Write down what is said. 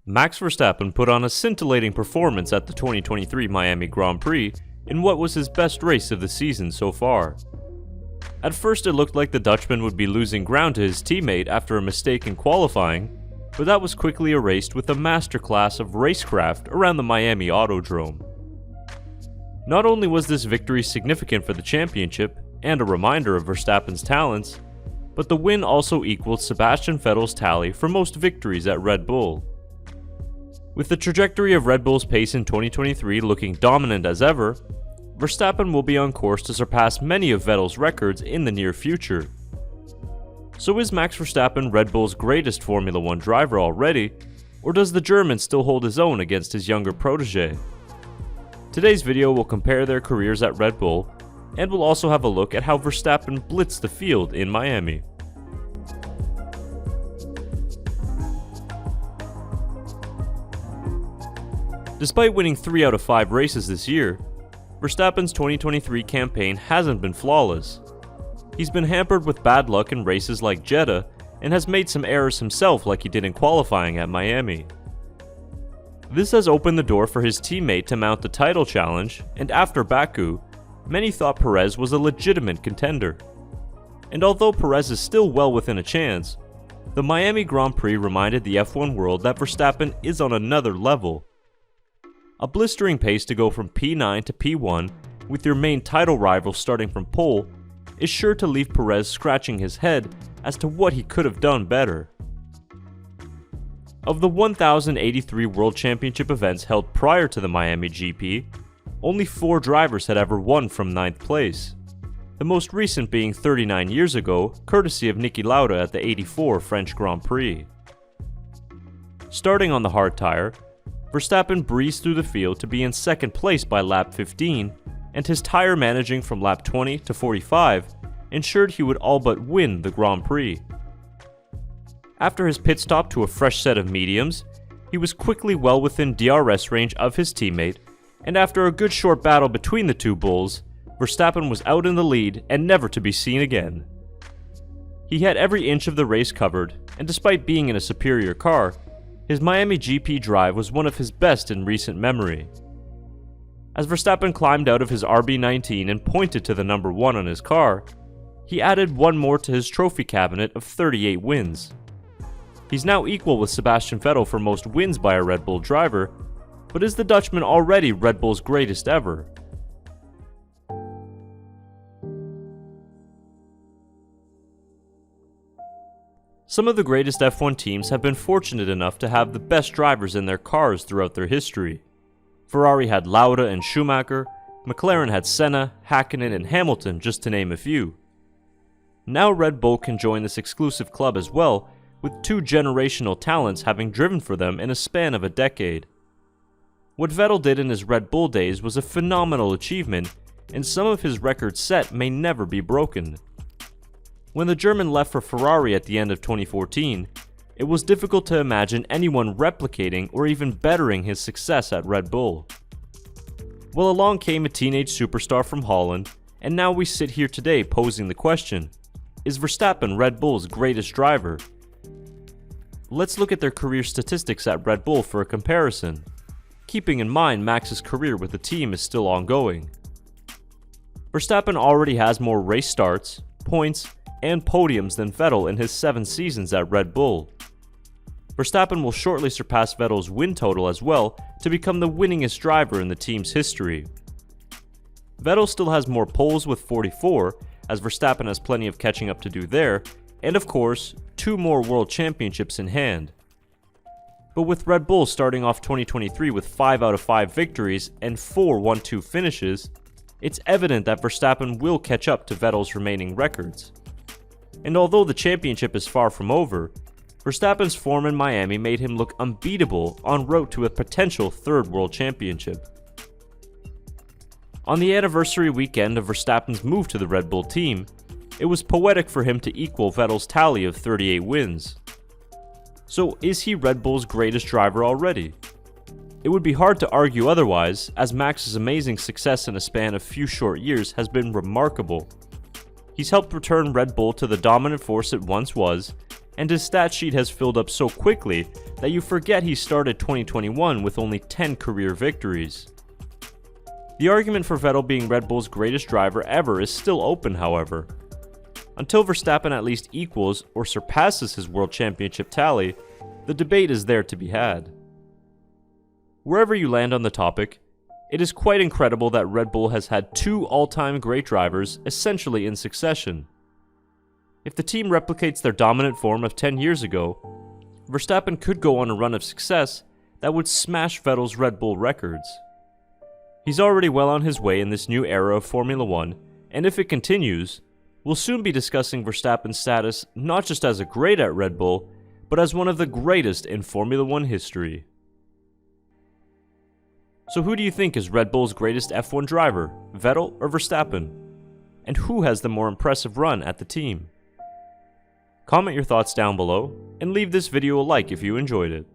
Max Verstappen put on a scintillating performance at the 2023 Miami Grand Prix in what was his best race of the season so far. At first it looked like the Dutchman would be losing ground to his teammate after a mistake in qualifying, but that was quickly erased with a masterclass of racecraft around the Miami Autodrome. Not only was this victory significant for the championship and a reminder of Verstappen's talents, but the win also equaled Sebastian Vettel's tally for most victories at Red Bull. With the trajectory of Red Bull's pace in 2023 looking dominant as ever, Verstappen will be on course to surpass many of Vettel's records in the near future. So is Max Verstappen Red Bull's greatest Formula 1 driver already, or does the German still hold his own against his younger protege? Today's video will compare their careers at Red Bull, and we'll also have a look at how Verstappen blitzed the field in Miami. Despite winning 3 out of 5 races this year, Verstappen's 2023 campaign hasn't been flawless. He's been hampered with bad luck in races like Jeddah and has made some errors himself like he did in qualifying at Miami. This has opened the door for his teammate to mount the title challenge, and after Baku, many thought Perez was a legitimate contender. And although Perez is still well within a chance, the Miami Grand Prix reminded the F1 world that Verstappen is on another level. A blistering pace to go from P9 to P1 with your main title rival starting from pole is sure to leave Perez scratching his head as to what he could have done better. Of the 1,083 World Championship events held prior to the Miami GP, only 4 drivers had ever won from 9th place, the most recent being 39 years ago, courtesy of Niki Lauda at the '84 French Grand Prix. Starting on the hard tire, Verstappen breezed through the field to be in 2nd place by lap 15, and his tire managing from lap 20 to 45 ensured he would all but win the Grand Prix. After his pit stop to a fresh set of mediums, he was quickly well within DRS range of his teammate, and after a good short battle between the two bulls, Verstappen was out in the lead and never to be seen again. He had every inch of the race covered, and despite being in a superior car, his Miami GP drive was one of his best in recent memory. As Verstappen climbed out of his RB19 and pointed to the number 1 on his car, he added one more to his trophy cabinet of 38 wins. He's now equal with Sebastian Vettel for most wins by a Red Bull driver, but is the Dutchman already Red Bull's greatest ever? Some of the greatest F1 teams have been fortunate enough to have the best drivers in their cars throughout their history. Ferrari had Lauda and Schumacher, McLaren had Senna, Hakkinen and Hamilton, just to name a few. Now Red Bull can join this exclusive club as well, with 2 generational talents having driven for them in a span of a decade. What Vettel did in his Red Bull days was a phenomenal achievement, and some of his records set may never be broken. When the German left for Ferrari at the end of 2014, it was difficult to imagine anyone replicating or even bettering his success at Red Bull. Well, along came a teenage superstar from Holland, and now we sit here today posing the question, is Verstappen Red Bull's greatest driver? Let's look at their career statistics at Red Bull for a comparison, keeping in mind Max's career with the team is still ongoing. Verstappen already has more race starts, points, and podiums than Vettel in his 7 seasons at Red Bull. Verstappen will shortly surpass Vettel's win total as well to become the winningest driver in the team's history. Vettel still has more poles with 44, as Verstappen has plenty of catching up to do there, and of course, 2 more world championships in hand. But with Red Bull starting off 2023 with 5 out of 5 victories and 4 1-2 finishes, it's evident that Verstappen will catch up to Vettel's remaining records. And although the championship is far from over, Verstappen's form in Miami made him look unbeatable en route to a potential 3rd world championship. On the anniversary weekend of Verstappen's move to the Red Bull team, it was poetic for him to equal Vettel's tally of 38 wins. So is he Red Bull's greatest driver already? It would be hard to argue otherwise, as Max's amazing success in a span of few short years has been remarkable. He's helped return Red Bull to the dominant force it once was, and his stat sheet has filled up so quickly that you forget he started 2021 with only 10 career victories. The argument for Vettel being Red Bull's greatest driver ever is still open, however. Until Verstappen at least equals or surpasses his world championship tally, the debate is there to be had. Wherever you land on the topic, it is quite incredible that Red Bull has had two all-time great drivers essentially in succession. If the team replicates their dominant form of 10 years ago, Verstappen could go on a run of success that would smash Vettel's Red Bull records. He's already well on his way in this new era of Formula 1, and if it continues, we'll soon be discussing Verstappen's status not just as a great at Red Bull, but as one of the greatest in Formula 1 history. So who do you think is Red Bull's greatest F1 driver, Vettel or Verstappen? And who has the more impressive run at the team? Comment your thoughts down below, and leave this video a like if you enjoyed it.